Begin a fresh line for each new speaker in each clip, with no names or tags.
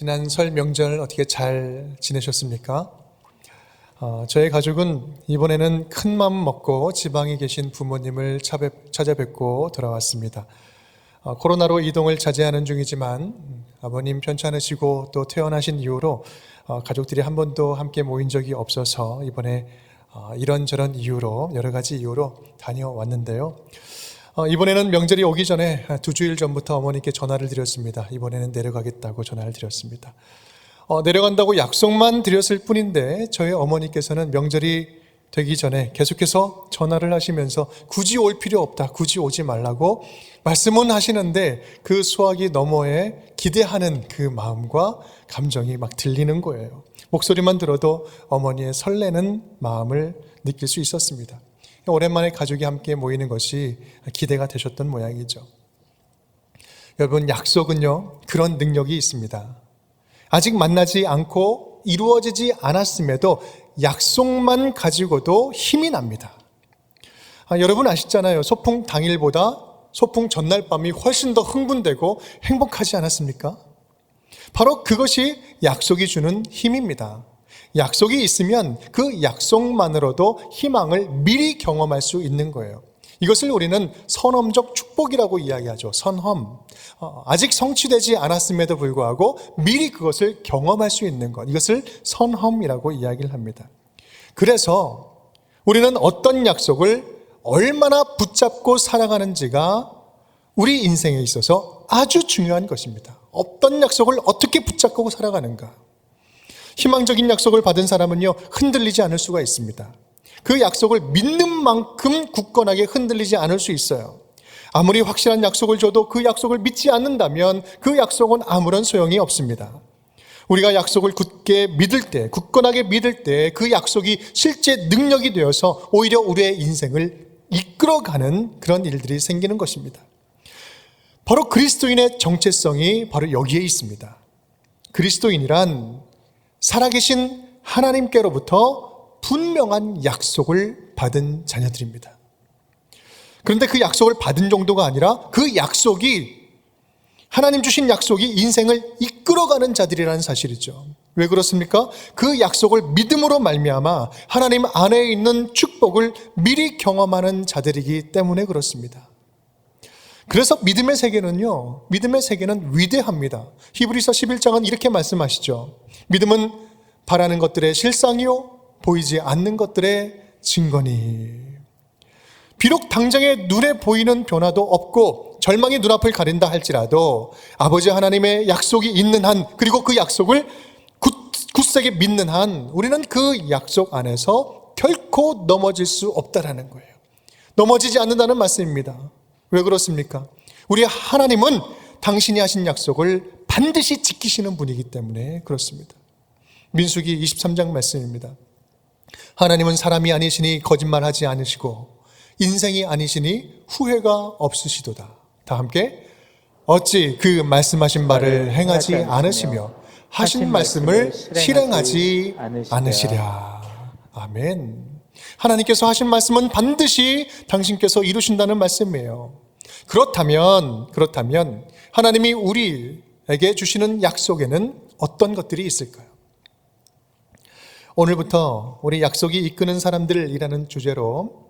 지난 설 명절 어떻게 잘 지내셨습니까? 저희 가족은 이번에는 큰 마음 먹고 지방에 계신 부모님을 찾아뵙고 돌아왔습니다. 코로나로 이동을 자제하는 중이지만 아버님 편찮으시고 또 퇴원하신 이후로 가족들이 한 번도 함께 모인 적이 없어서 이번에 이런저런 이유로 여러 가지 이유로 다녀왔는데요. 이번에는 명절이 오기 전에 2주일 전부터 어머니께 전화를 드렸습니다. 이번에는 내려가겠다고 전화를 드렸습니다. 내려간다고 약속만 드렸을 뿐인데 저희 어머니께서는 명절이 되기 전에 계속해서 전화를 하시면서 굳이 올 필요 없다, 굳이 오지 말라고 말씀은 하시는데 그 수화기 너머에 기대하는 그 마음과 감정이 막 들리는 거예요. 목소리만 들어도 어머니의 설레는 마음을 느낄 수 있었습니다. 오랜만에 가족이 함께 모이는 것이 기대가 되셨던 모양이죠. 여러분, 약속은요, 그런 능력이 있습니다. 아직 만나지 않고 이루어지지 않았음에도 약속만 가지고도 힘이 납니다. 여러분 아시잖아요. 소풍 당일보다 소풍 전날 밤이 훨씬 더 흥분되고 행복하지 않았습니까? 바로 그것이 약속이 주는 힘입니다. 약속이 있으면 그 약속만으로도 희망을 미리 경험할 수 있는 거예요. 이것을 우리는 선험적 축복이라고 이야기하죠. 선험. 아직 성취되지 않았음에도 불구하고 미리 그것을 경험할 수 있는 것. 이것을 선험이라고 이야기를 합니다. 그래서 우리는 어떤 약속을 얼마나 붙잡고 살아가는지가 우리 인생에 있어서 아주 중요한 것입니다. 어떤 약속을 어떻게 붙잡고 살아가는가. 희망적인 약속을 받은 사람은요, 흔들리지 않을 수가 있습니다. 그 약속을 믿는 만큼 굳건하게 흔들리지 않을 수 있어요. 아무리 확실한 약속을 줘도 그 약속을 믿지 않는다면 그 약속은 아무런 소용이 없습니다. 우리가 약속을 굳게 믿을 때, 굳건하게 믿을 때 그 약속이 실제 능력이 되어서 오히려 우리의 인생을 이끌어가는 그런 일들이 생기는 것입니다. 바로 그리스도인의 정체성이 바로 여기에 있습니다. 그리스도인이란 살아계신 하나님께로부터 분명한 약속을 받은 자녀들입니다. 그런데 그 약속을 받은 정도가 아니라 그 약속이, 하나님 주신 약속이 인생을 이끌어가는 자들이라는 사실이죠. 왜 그렇습니까? 그 약속을 믿음으로 말미암아 하나님 안에 있는 축복을 미리 경험하는 자들이기 때문에 그렇습니다. 그래서 믿음의 세계는요, 믿음의 세계는 위대합니다. 히브리서 11장은 이렇게 말씀하시죠. 믿음은 바라는 것들의 실상이요, 보이지 않는 것들의 증거니. 비록 당장에 눈에 보이는 변화도 없고 절망이 눈앞을 가린다 할지라도 아버지 하나님의 약속이 있는 한, 그리고 그 약속을 굳세게 믿는 한, 우리는 그 약속 안에서 결코 넘어질 수 없다라는 거예요. 넘어지지 않는다는 말씀입니다. 왜 그렇습니까? 우리 하나님은 당신이 하신 약속을 반드시 지키시는 분이기 때문에 그렇습니다. 민수기 23장 말씀입니다. 하나님은 사람이 아니시니 거짓말하지 않으시고 인생이 아니시니 후회가 없으시도다. 다 함께, 어찌 그 말씀하신 바를 행하지 않으시며 하신 말씀을 실행하지 않으시랴. 아멘. 하나님께서 하신 말씀은 반드시 당신께서 이루신다는 말씀이에요. 그렇다면 하나님이 우리에게 주시는 약속에는 어떤 것들이 있을까요? 오늘부터 우리 약속이 이끄는 사람들이라는 주제로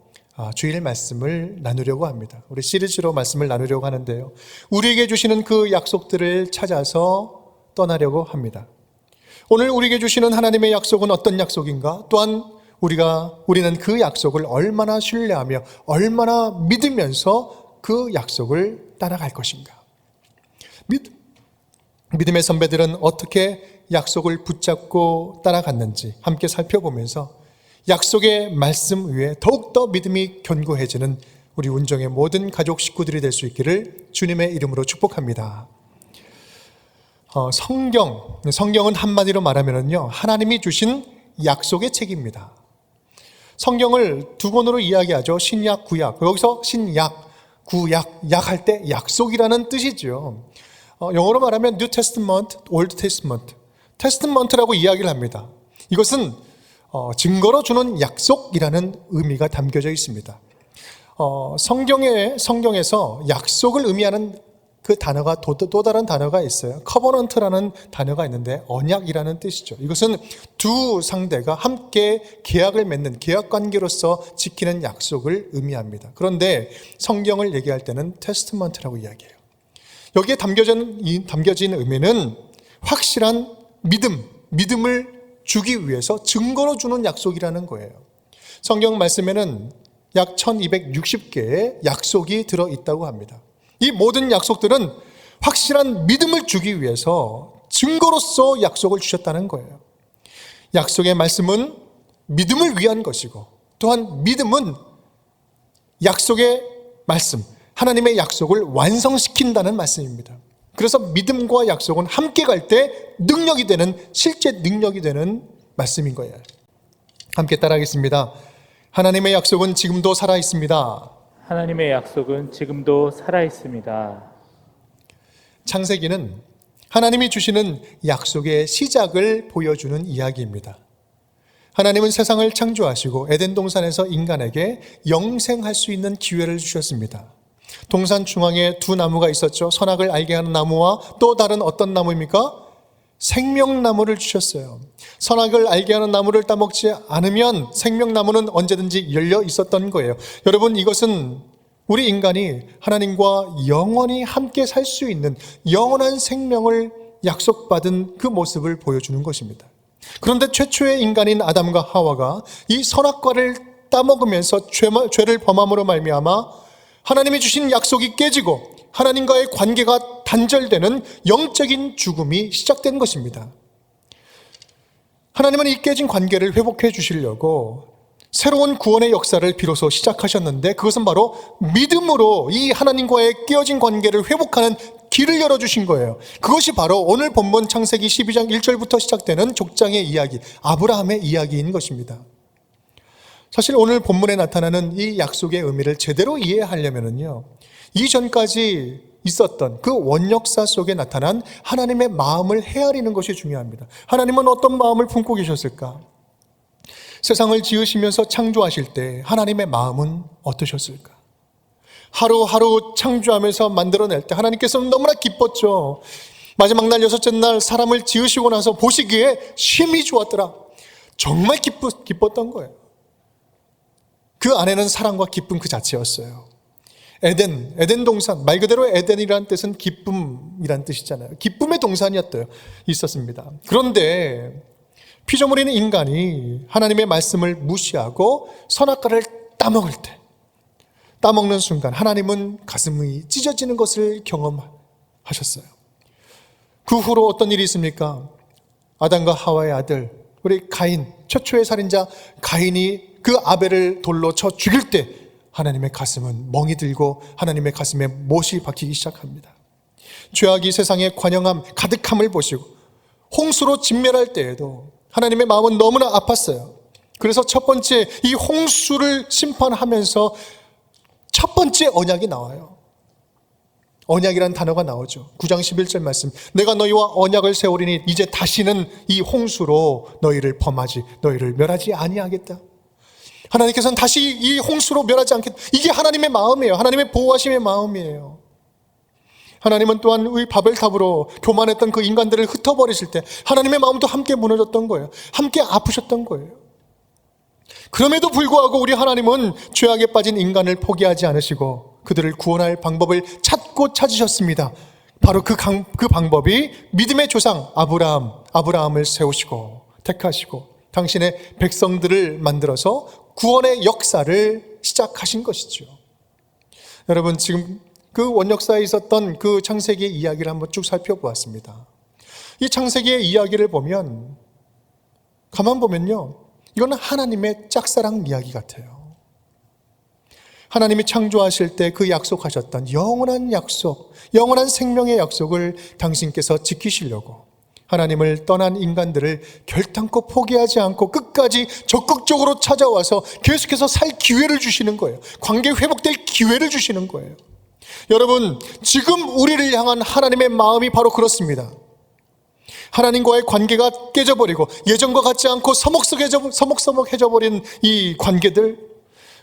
주일 말씀을 나누려고 합니다. 우리 시리즈로 말씀을 나누려고 하는데요. 우리에게 주시는 그 약속들을 찾아서 떠나려고 합니다. 오늘 우리에게 주시는 하나님의 약속은 어떤 약속인가? 또한 우리는 그 약속을 얼마나 신뢰하며 얼마나 믿으면서 그 약속을 따라갈 것인가? 믿음의 선배들은 어떻게 약속을 붙잡고 따라갔는지 함께 살펴보면서 약속의 말씀 위에 더욱더 믿음이 견고해지는 우리 운정의 모든 가족 식구들이 될 수 있기를 주님의 이름으로 축복합니다. 성경은 한마디로 말하면요, 하나님이 주신 약속의 책입니다. 성경을 두 권으로 이야기하죠. 신약, 구약. 여기서 신약, 구약, 약할 때 약속이라는 뜻이죠. 영어로 말하면 New Testament, Old Testament. 테스트먼트라고 이야기를 합니다. 이것은 증거로 주는 약속이라는 의미가 담겨져 있습니다. 성경에서 약속을 의미하는 그 단어가 또 다른 단어가 있어요. 커버넌트라는 단어가 있는데 언약이라는 뜻이죠. 이것은 두 상대가 함께 계약을 맺는 계약 관계로서 지키는 약속을 의미합니다. 그런데 성경을 얘기할 때는 테스트먼트라고 이야기해요. 여기에 담겨진 의미는 확실한 믿음을 주기 위해서 증거로 주는 약속이라는 거예요. 성경 말씀에는 약 1260개의 약속이 들어있다고 합니다. 이 모든 약속들은 확실한 믿음을 주기 위해서 증거로서 약속을 주셨다는 거예요. 약속의 말씀은 믿음을 위한 것이고, 또한 믿음은 약속의 말씀, 하나님의 약속을 완성시킨다는 말씀입니다. 그래서 믿음과 약속은 함께 갈 때 능력이 되는, 실제 능력이 되는 말씀인 거예요. 함께 따라하겠습니다. 하나님의 약속은 지금도 살아 있습니다.
하나님의 약속은 지금도 살아 있습니다.
창세기는 하나님이 주시는 약속의 시작을 보여주는 이야기입니다. 하나님은 세상을 창조하시고 에덴 동산에서 인간에게 영생할 수 있는 기회를 주셨습니다. 동산 중앙에 두 나무가 있었죠. 선악을 알게 하는 나무와 또 다른 어떤 나무입니까? 생명나무를 주셨어요. 선악을 알게 하는 나무를 따먹지 않으면 생명나무는 언제든지 열려 있었던 거예요. 여러분, 이것은 우리 인간이 하나님과 영원히 함께 살 수 있는 영원한 생명을 약속받은 그 모습을 보여주는 것입니다. 그런데 최초의 인간인 아담과 하와가 이 선악과를 따먹으면서 죄를 범함으로 말미암아 하나님이 주신 약속이 깨지고 하나님과의 관계가 단절되는 영적인 죽음이 시작된 것입니다. 하나님은 이 깨진 관계를 회복해 주시려고 새로운 구원의 역사를 비로소 시작하셨는데, 그것은 바로 믿음으로 이 하나님과의 깨어진 관계를 회복하는 길을 열어주신 거예요. 그것이 바로 오늘 본문 창세기 12장 1절부터 시작되는 족장의 이야기, 아브라함의 이야기인 것입니다. 사실 오늘 본문에 나타나는 이 약속의 의미를 제대로 이해하려면요, 이전까지 있었던 그 원역사 속에 나타난 하나님의 마음을 헤아리는 것이 중요합니다. 하나님은 어떤 마음을 품고 계셨을까? 세상을 지으시면서 창조하실 때 하나님의 마음은 어떠셨을까? 하루하루 창조하면서 만들어낼 때 하나님께서는 너무나 기뻤죠. 마지막 날 여섯째 날 사람을 지으시고 나서 보시기에 심히 좋았더라. 정말 기뻤던 거예요. 그 안에는 사랑과 기쁨 그 자체였어요. 에덴 동산, 말 그대로 에덴이라는 뜻은 기쁨이란 뜻이잖아요. 기쁨의 동산이었대요. 있었습니다. 그런데 피조물인 인간이 하나님의 말씀을 무시하고 선악과를 따먹을 때, 따먹는 순간 하나님은 가슴이 찢어지는 것을 경험하셨어요. 그 후로 어떤 일이 있습니까? 아담과 하와의 아들, 우리 가인, 최초의 살인자 가인이 그 아벨을 돌로 쳐 죽일 때 하나님의 가슴은 멍이 들고 하나님의 가슴에 못이 박히기 시작합니다. 죄악이 세상에 관영함, 가득함을 보시고 홍수로 진멸할 때에도 하나님의 마음은 너무나 아팠어요. 그래서 첫 번째 이 홍수를 심판하면서 첫 번째 언약이 나와요. 언약이라는 단어가 나오죠. 9장 11절 말씀, 내가 너희와 언약을 세우리니 이제 다시는 이 홍수로 너희를 멸하지 아니하겠다. 하나님께서는 다시 이 홍수로 멸하지 않겠다. 이게 하나님의 마음이에요. 하나님의 보호하심의 마음이에요. 하나님은 또한 우리 바벨탑으로 교만했던 그 인간들을 흩어버리실 때 하나님의 마음도 함께 무너졌던 거예요. 함께 아프셨던 거예요. 그럼에도 불구하고 우리 하나님은 죄악에 빠진 인간을 포기하지 않으시고 그들을 구원할 방법을 찾으셨습니다. 바로 그 방법이 믿음의 조상 아브라함을 세우시고 택하시고 당신의 백성들을 만들어서 구원의 역사를 시작하신 것이죠. 여러분, 지금 그 원역사에 있었던 그 창세기의 이야기를 한번 쭉 살펴보았습니다. 이 창세기의 이야기를 보면, 가만 보면요, 이거는 하나님의 짝사랑 이야기 같아요. 하나님이 창조하실 때 그 약속하셨던 영원한 약속, 영원한 생명의 약속을 당신께서 지키시려고 하나님을 떠난 인간들을 결단코 포기하지 않고 끝까지 적극적으로 찾아와서 계속해서 살 기회를 주시는 거예요. 관계 회복될 기회를 주시는 거예요. 여러분, 지금 우리를 향한 하나님의 마음이 바로 그렇습니다. 하나님과의 관계가 깨져버리고 예전과 같지 않고 서먹서먹해져버린 이 관계들,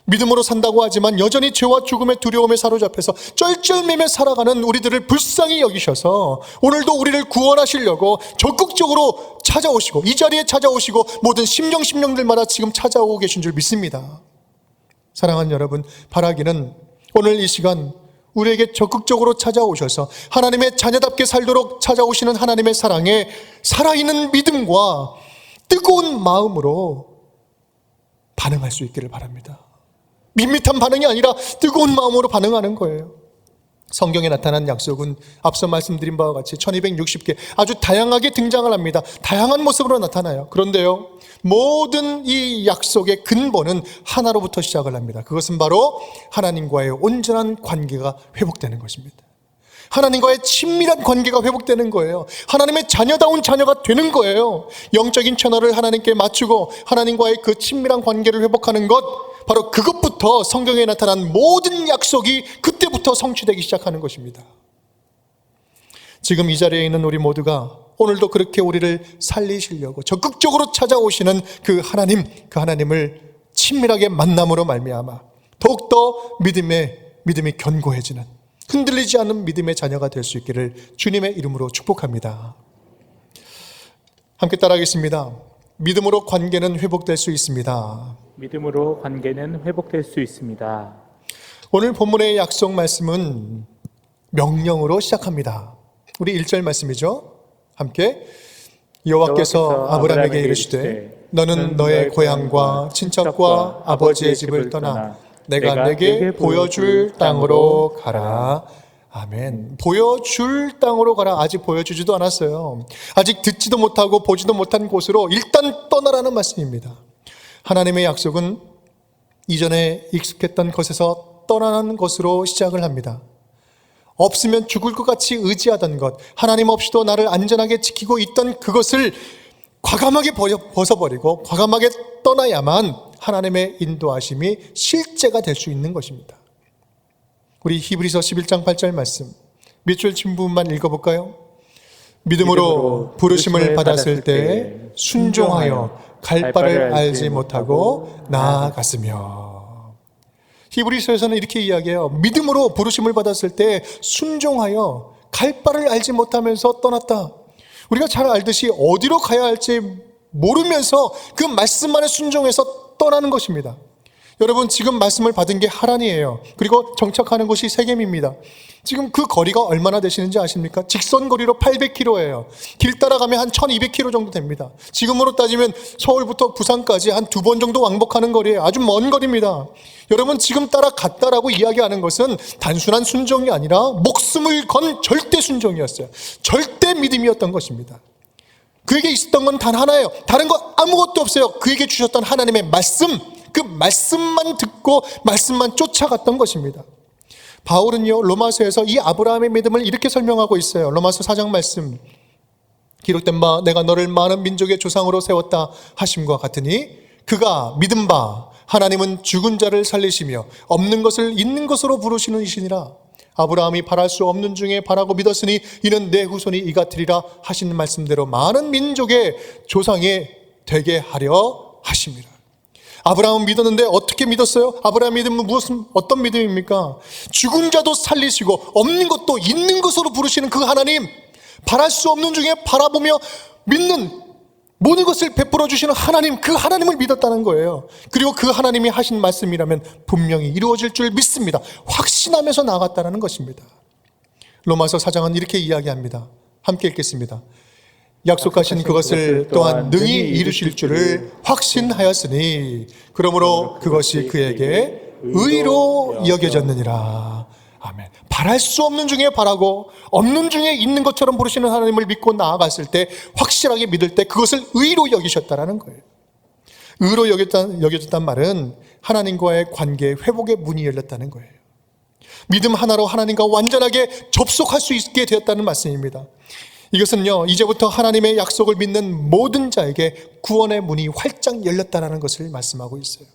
믿음으로 산다고 하지만 여전히 죄와 죽음의 두려움에 사로잡혀서 쩔쩔매며 살아가는 우리들을 불쌍히 여기셔서 오늘도 우리를 구원하시려고 적극적으로 찾아오시고 이 자리에 찾아오시고 모든 심령들마다 지금 찾아오고 계신 줄 믿습니다. 사랑하는 여러분, 바라기는 오늘 이 시간 우리에게 적극적으로 찾아오셔서 하나님의 자녀답게 살도록 찾아오시는 하나님의 사랑에 살아있는 믿음과 뜨거운 마음으로 반응할 수 있기를 바랍니다. 밋밋한 반응이 아니라 뜨거운 마음으로 반응하는 거예요. 성경에 나타난 약속은 앞서 말씀드린 바와 같이 1260개 아주 다양하게 등장을 합니다. 다양한 모습으로 나타나요. 그런데요, 모든 이 약속의 근본은 하나로부터 시작을 합니다. 그것은 바로 하나님과의 온전한 관계가 회복되는 것입니다. 하나님과의 친밀한 관계가 회복되는 거예요. 하나님의 자녀다운 자녀가 되는 거예요. 영적인 채널을 하나님께 맞추고 하나님과의 그 친밀한 관계를 회복하는 것, 바로 그것부터 성경에 나타난 모든 약속이 그때부터 성취되기 시작하는 것입니다. 지금 이 자리에 있는 우리 모두가 오늘도 그렇게 우리를 살리시려고 적극적으로 찾아오시는 그 하나님을 친밀하게 만남으로 말미암아 더욱더 믿음이 견고해지는, 흔들리지 않는 믿음의 자녀가 될 수 있기를 주님의 이름으로 축복합니다. 함께 따라하겠습니다. 믿음으로 관계는 회복될 수 있습니다.
믿음으로 관계는 회복될 수 있습니다.
오늘 본문의 약속 말씀은 명령으로 시작합니다. 우리 1절 말씀이죠. 함께 여호와께서 아브라함에게 이르시되 너는 너의 고향과 친척과 아버지의 집을 떠나 내가 내게 보여줄 땅으로 가라. 아멘. 보여줄 땅으로 가라. 아직 보여주지도 않았어요. 아직 듣지도 못하고 보지도 못한 곳으로 일단 떠나라는 말씀입니다. 하나님의 약속은 이전에 익숙했던 것에서 떠나는 것으로 시작을 합니다. 없으면 죽을 것 같이 의지하던 것, 하나님 없이도 나를 안전하게 지키고 있던 그것을 과감하게 벗어버리고 과감하게 떠나야만 하나님의 인도하심이 실제가 될 수 있는 것입니다. 우리 히브리서 11장 8절 말씀 밑줄 친 부분만 읽어볼까요? 믿음으로 부르심을 받았을 때 순종하여 갈 바를 알지 못하고 나아갔으며. 히브리서에서는 이렇게 이야기해요. 믿음으로 부르심을 받았을 때 순종하여 갈 바를 알지 못하면서 떠났다. 우리가 잘 알듯이 어디로 가야 할지 모르면서 그 말씀만에 순종해서 떠나는 것입니다. 여러분, 지금 말씀을 받은 게 하란이에요. 그리고 정착하는 곳이 세겜입니다. 지금 그 거리가 얼마나 되시는지 아십니까? 직선 거리로 800km예요. 길 따라가면 한 1200km 정도 됩니다. 지금으로 따지면 서울부터 부산까지 한 2번 정도 왕복하는 거리예요. 아주 먼 거리입니다. 여러분, 지금 따라갔다라고 이야기하는 것은 단순한 순종이 아니라 목숨을 건 절대 순종이었어요. 절대 믿음이었던 것입니다. 그에게 있었던 건 단 하나예요. 다른 거 아무것도 없어요. 그에게 주셨던 하나님의 말씀, 그 말씀만 듣고 말씀만 쫓아갔던 것입니다. 바울은요, 로마서에서 이 아브라함의 믿음을 이렇게 설명하고 있어요. 로마서 4장 말씀, 기록된 바 내가 너를 많은 민족의 조상으로 세웠다 하심과 같으니 그가 믿은 바 하나님은 죽은 자를 살리시며 없는 것을 있는 것으로 부르시는 이시니라. 아브라함이 바랄 수 없는 중에 바라고 믿었으니 이는 내 후손이 이 같으리라 하신 말씀대로 많은 민족의 조상이 되게 하려 하심이라. 아브라함은 믿었는데 어떻게 믿었어요? 아브라함 믿음은 어떤 믿음입니까? 죽은 자도 살리시고 없는 것도 있는 것으로 부르시는 그 하나님, 바랄 수 없는 중에 바라보며 믿는 모든 것을 베풀어 주시는 하나님, 그 하나님을 믿었다는 거예요. 그리고 그 하나님이 하신 말씀이라면 분명히 이루어질 줄 믿습니다. 확신하면서 나아갔다는 것입니다. 로마서 4장은 이렇게 이야기합니다. 함께 읽겠습니다. 약속하신 그것을 또한 능히 이루실 줄을 확신하였으니 그러므로 그것이 그에게 의로 여겨졌느니라. 아멘. 바랄 수 없는 중에 바라고 없는 중에 있는 것처럼 부르시는 하나님을 믿고 나아갔을 때, 확실하게 믿을 때 그것을 의로 여기셨다라는 거예요. 의로 여겨졌단 말은 하나님과의 관계의 회복의 문이 열렸다는 거예요. 믿음 하나로 하나님과 완전하게 접속할 수 있게 되었다는 말씀입니다. 이것은요, 이제부터 하나님의 약속을 믿는 모든 자에게 구원의 문이 활짝 열렸다는 것을 말씀하고 있어요.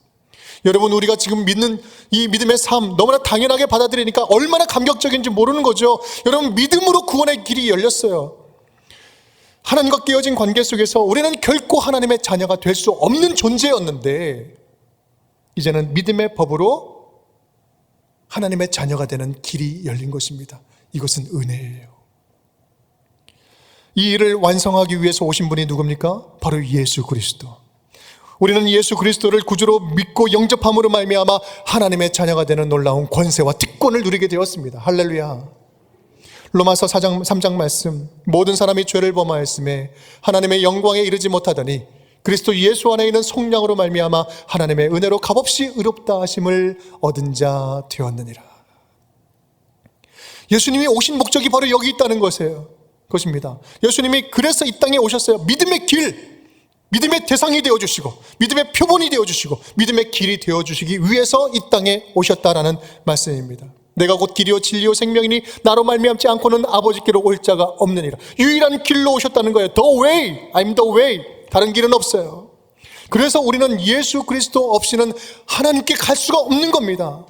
여러분, 우리가 지금 믿는 이 믿음의 삶 너무나 당연하게 받아들이니까 얼마나 감격적인지 모르는 거죠. 여러분, 믿음으로 구원의 길이 열렸어요. 하나님과 깨어진 관계 속에서 우리는 결코 하나님의 자녀가 될 수 없는 존재였는데 이제는 믿음의 법으로 하나님의 자녀가 되는 길이 열린 것입니다. 이것은 은혜예요. 이 일을 완성하기 위해서 오신 분이 누굽니까? 바로 예수 그리스도. 우리는 예수 그리스도를 구주로 믿고 영접함으로 말미암아 하나님의 자녀가 되는 놀라운 권세와 특권을 누리게 되었습니다. 할렐루야. 로마서 3장 말씀, 모든 사람이 죄를 범하였음에 하나님의 영광에 이르지 못하더니 그리스도 예수 안에 있는 속량으로 말미암아 하나님의 은혜로 값없이 의롭다 하심을 얻은 자 되었느니라. 예수님이 오신 목적이 바로 여기 있다는 것입니다. 예수님이 그래서 이 땅에 오셨어요. 믿음의 길, 믿음의 대상이 되어주시고 믿음의 표본이 되어주시고 믿음의 길이 되어주시기 위해서 이 땅에 오셨다라는 말씀입니다. 내가 곧 길이요 진리요 생명이니 나로 말미암지 않고는 아버지께로 올 자가 없느니라. 유일한 길로 오셨다는 거예요. The way, I'm the way. 다른 길은 없어요. 그래서 우리는 예수 그리스도 없이는 하나님께 갈 수가 없는 겁니다.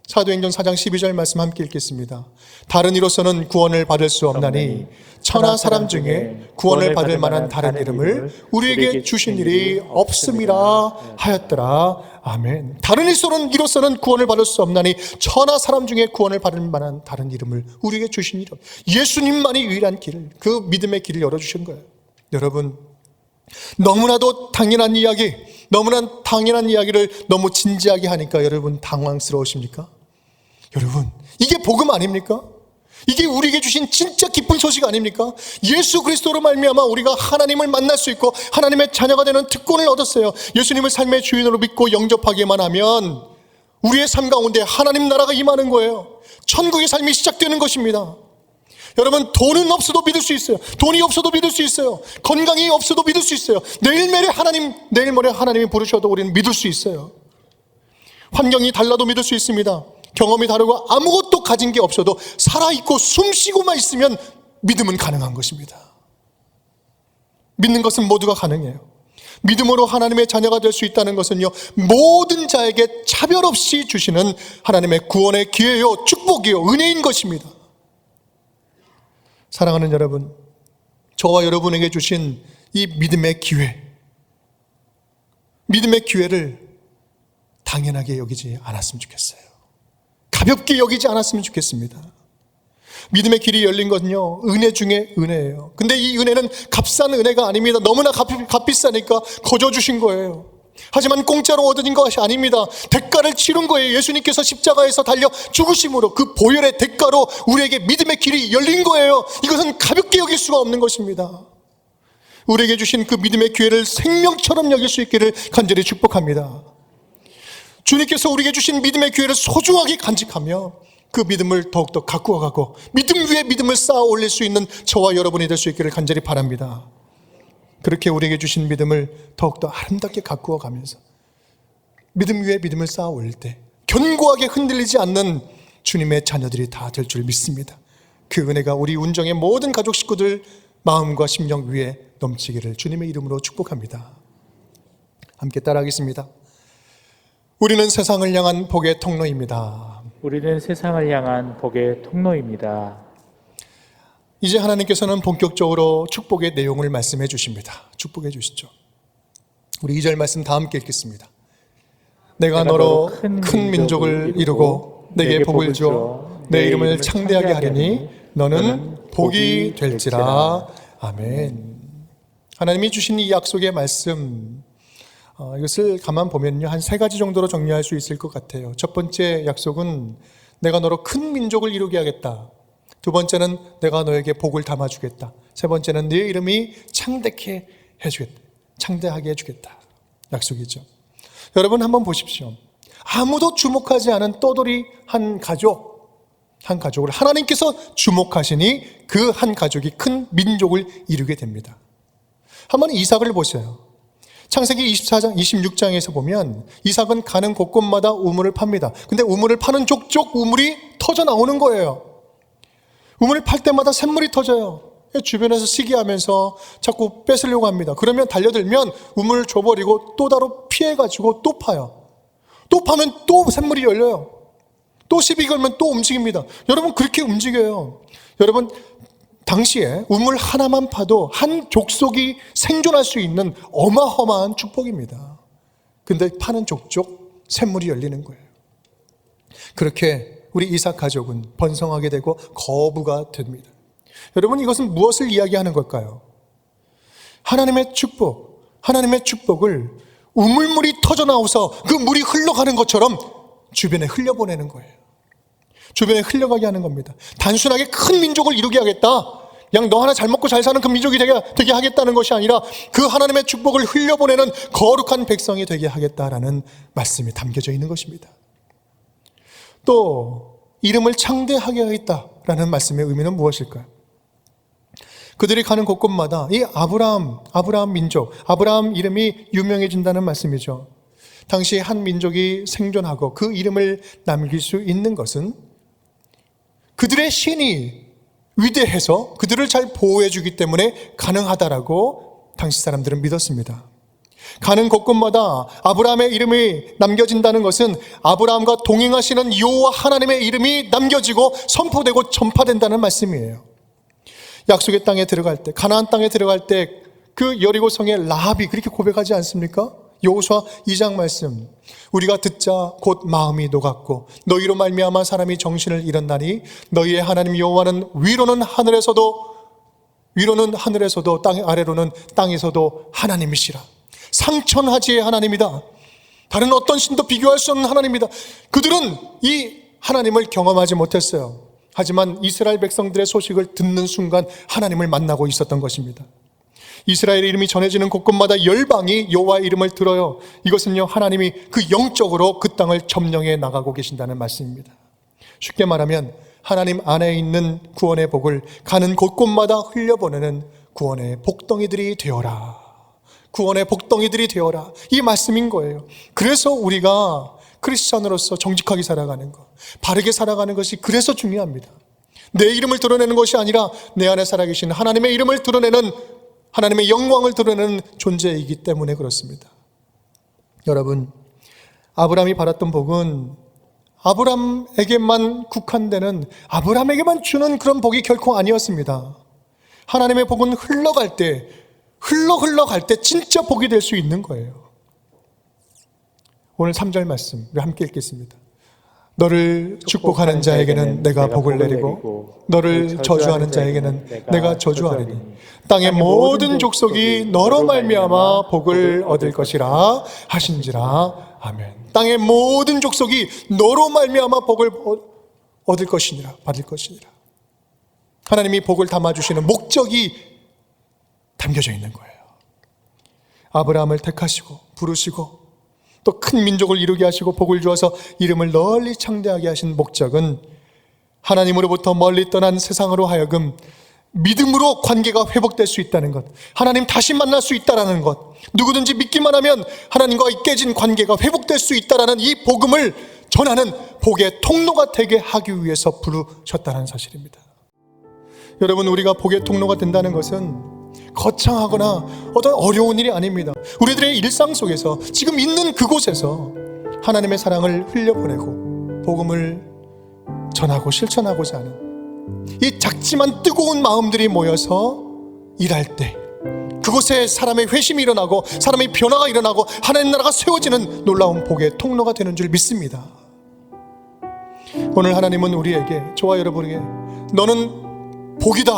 사도행전 4장 12절 말씀 함께 읽겠습니다. 다른 이로서는 구원을 받을 수 없나니 천하 사람 중에 구원을 받을 만한 다른 이름을 우리에게 주신 일이 없음이라 하였더라. 아멘. 다른 이로서는 구원을 받을 수 없나니 천하 사람 중에 구원을 받을 만한 다른 이름을 우리에게 주신 이름. 예수님만이 유일한 길, 그 믿음의 길을 열어주신 거예요. 여러분, 너무나도 당연한 이야기를 너무 진지하게 하니까 여러분 당황스러우십니까? 여러분, 이게 복음 아닙니까? 이게 우리에게 주신 진짜 기쁜 소식 아닙니까? 예수 그리스도로 말미암아 우리가 하나님을 만날 수 있고 하나님의 자녀가 되는 특권을 얻었어요. 예수님을 삶의 주인으로 믿고 영접하기만 하면 우리의 삶 가운데 하나님 나라가 임하는 거예요. 천국의 삶이 시작되는 것입니다. 여러분, 돈은 없어도 믿을 수 있어요. 돈이 없어도 믿을 수 있어요. 건강이 없어도 믿을 수 있어요. 내일 모레 하나님이 부르셔도 우리는 믿을 수 있어요. 환경이 달라도 믿을 수 있습니다. 경험이 다르고 아무것도 가진 게 없어도 살아있고 숨쉬고만 있으면 믿음은 가능한 것입니다. 믿는 것은 모두가 가능해요. 믿음으로 하나님의 자녀가 될 수 있다는 것은요, 모든 자에게 차별 없이 주시는 하나님의 구원의 기회요, 축복이요, 은혜인 것입니다. 사랑하는 여러분, 저와 여러분에게 주신 이 믿음의 기회를 당연하게 여기지 않았으면 좋겠어요. 가볍게 여기지 않았으면 좋겠습니다. 믿음의 길이 열린 것은요, 은혜 중에 은혜예요. 근데 이 은혜는 값싼 은혜가 아닙니다. 너무나 값비싸니까 거저 주신 거예요. 하지만 공짜로 얻어진 것이 아닙니다. 대가를 치른 거예요. 예수님께서 십자가에서 달려 죽으심으로 그 보혈의 대가로 우리에게 믿음의 길이 열린 거예요. 이것은 가볍게 여길 수가 없는 것입니다. 우리에게 주신 그 믿음의 기회를 생명처럼 여길 수 있기를 간절히 축복합니다. 주님께서 우리에게 주신 믿음의 기회를 소중하게 간직하며 그 믿음을 더욱더 가꾸어가고 믿음 위에 믿음을 쌓아 올릴 수 있는 저와 여러분이 될 수 있기를 간절히 바랍니다. 그렇게 우리에게 주신 믿음을 더욱더 아름답게 가꾸어 가면서 믿음 위에 믿음을 쌓아 올릴 때 견고하게 흔들리지 않는 주님의 자녀들이 다 될 줄 믿습니다. 그 은혜가 우리 운정의 모든 가족 식구들 마음과 심령 위에 넘치기를 주님의 이름으로 축복합니다. 함께 따라하겠습니다. 우리는 세상을 향한 복의 통로입니다.
우리는 세상을 향한 복의 통로입니다.
이제 하나님께서는 본격적으로 축복의 내용을 말씀해 주십니다. 축복해 주시죠. 우리 2절 말씀 다 함께 읽겠습니다. 내가 너로 큰 민족을 이루고 내게 복을 주어 내 이름을 창대하게 하리니 너는 복이 될지라. 아멘. 하나님이 주신 이 약속의 말씀, 이것을 가만 보면요, 한 3가지 정도로 정리할 수 있을 것 같아요. 첫 번째 약속은 내가 너로 큰 민족을 이루게 하겠다. 두 번째는 내가 너에게 복을 담아주겠다. 세 번째는 네 이름이 창대하게 해주겠다. 약속이죠. 여러분 한번 보십시오. 아무도 주목하지 않은 떠돌이 한 가족을 하나님께서 주목하시니 그 한 가족이 큰 민족을 이루게 됩니다. 한번 이삭을 보세요. 창세기 24장, 26장에서 보면 이삭은 가는 곳곳마다 우물을 팝니다. 근데 우물을 파는 족족 우물이 터져 나오는 거예요. 우물을 팔 때마다 샘물이 터져요. 주변에서 시기하면서 자꾸 뺏으려고 합니다. 그러면 달려들면 우물을 줘버리고 또 다로 피해가지고 또 파요. 또 파면 또 샘물이 열려요. 또 시비 걸면 또 움직입니다. 여러분, 그렇게 움직여요. 여러분, 당시에 우물 하나만 파도 한 족속이 생존할 수 있는 어마어마한 축복입니다. 근데 파는 족족 샘물이 열리는 거예요. 그렇게 우리 이삭 가족은 번성하게 되고 거부가 됩니다. 여러분, 이것은 무엇을 이야기하는 걸까요? 하나님의 축복을 우물물이 터져나와서 그 물이 흘러가는 것처럼 주변에 흘려보내는 거예요. 주변에 흘러가게 하는 겁니다. 단순하게 큰 민족을 이루게 하겠다, 그냥 너 하나 잘 먹고 잘 사는 그 민족이 되게 하겠다는 것이 아니라 그 하나님의 축복을 흘려보내는 거룩한 백성이 되게 하겠다라는 말씀이 담겨져 있는 것입니다. 또 이름을 창대하게 하겠다라는 말씀의 의미는 무엇일까요? 그들이 가는 곳곳마다 이 아브라함 민족, 아브라함 이름이 유명해진다는 말씀이죠. 당시 한 민족이 생존하고 그 이름을 남길 수 있는 것은 그들의 신이 위대해서 그들을 잘 보호해 주기 때문에 가능하다라고 당시 사람들은 믿었습니다. 가는 곳곳마다 아브라함의 이름이 남겨진다는 것은 아브라함과 동행하시는 여호와 하나님의 이름이 남겨지고 선포되고 전파된다는 말씀이에요. 약속의 땅에 들어갈 때, 가나안 땅에 들어갈 때 그 여리고성의 라합이 그렇게 고백하지 않습니까? 여호수아 2장 말씀, 우리가 듣자 곧 마음이 녹았고 너희로 말미암아 사람이 정신을 잃었나니 너희의 하나님 여호와는 위로는 하늘에서도 땅 아래로는 땅에서도 하나님이시라. 상천하지의 하나님이다. 다른 어떤 신도 비교할 수 없는 하나님이다. 그들은 이 하나님을 경험하지 못했어요. 하지만 이스라엘 백성들의 소식을 듣는 순간 하나님을 만나고 있었던 것입니다. 이스라엘의 이름이 전해지는 곳곳마다 열방이 여호와의 이름을 들어요. 이것은요, 하나님이 그 영적으로 그 땅을 점령해 나가고 계신다는 말씀입니다. 쉽게 말하면 하나님 안에 있는 구원의 복을 가는 곳곳마다 흘려보내는 구원의 복덩이들이 되어라. 구원의 복덩이들이 되어라. 이 말씀인 거예요. 그래서 우리가 크리스찬으로서 정직하게 살아가는 것, 바르게 살아가는 것이 그래서 중요합니다. 내 이름을 드러내는 것이 아니라 내 안에 살아계신 하나님의 이름을 드러내는, 하나님의 영광을 드러내는 존재이기 때문에 그렇습니다. 여러분, 아브라함이 받았던 복은 아브라함에게만 국한되는, 아브라함에게만 주는 그런 복이 결코 아니었습니다. 하나님의 복은 흘러갈 때 진짜 복이 될 수 있는 거예요. 오늘 3절 말씀 우리 함께 읽겠습니다. 너를 축복하는 자에게는 내가 복을 내리고 너를 저주하는 자에게는 내가 저주하리니 땅의 모든 족속이 너로 말미암아 복을 얻을 것이라 하신지라. 아멘. 땅의 모든 족속이 너로 말미암아 복을 얻을 것이니라, 받을 것이니라. 하나님이 복을 담아주시는 목적이 담겨져 있는 거예요. 아브라함을 택하시고 부르시고 또 큰 민족을 이루게 하시고 복을 주어서 이름을 널리 창대하게 하신 목적은 하나님으로부터 멀리 떠난 세상으로 하여금 믿음으로 관계가 회복될 수 있다는 것, 하나님 다시 만날 수 있다는 것, 누구든지 믿기만 하면 하나님과 깨진 관계가 회복될 수 있다는 이 복음을 전하는 복의 통로가 되게 하기 위해서 부르셨다는 사실입니다. 여러분, 우리가 복의 통로가 된다는 것은 거창하거나 어떤 어려운 일이 아닙니다. 우리들의 일상 속에서 지금 있는 그곳에서 하나님의 사랑을 흘려보내고 복음을 전하고 실천하고자 하는 이 작지만 뜨거운 마음들이 모여서 일할 때 그곳에 사람의 회심이 일어나고 사람의 변화가 일어나고 하나님 나라가 세워지는 놀라운 복의 통로가 되는 줄 믿습니다. 오늘 하나님은 우리에게, 저와 여러분에게 너는 복이다,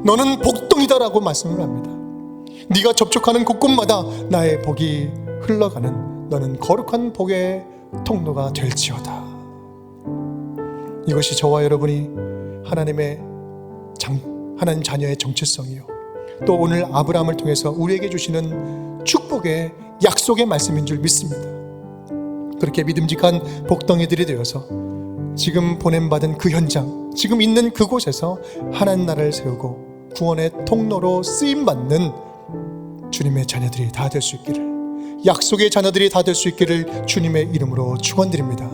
너는 복덩이다라고 말씀을 합니다. 네가 접촉하는 곳곳마다 나의 복이 흘러가는 너는 거룩한 복의 통로가 될지어다. 이것이 저와 여러분이 하나님 자녀의 정체성이요, 또 오늘 아브라함을 통해서 우리에게 주시는 축복의 약속의 말씀인 줄 믿습니다. 그렇게 믿음직한 복덩이들이 되어서 지금 보냄받은 그 현장, 지금 있는 그곳에서 하나님 나라를 세우고 구원의 통로로 쓰임받는 주님의 자녀들이 다 될 수 있기를, 약속의 자녀들이 다 될 수 있기를 주님의 이름으로 축원드립니다.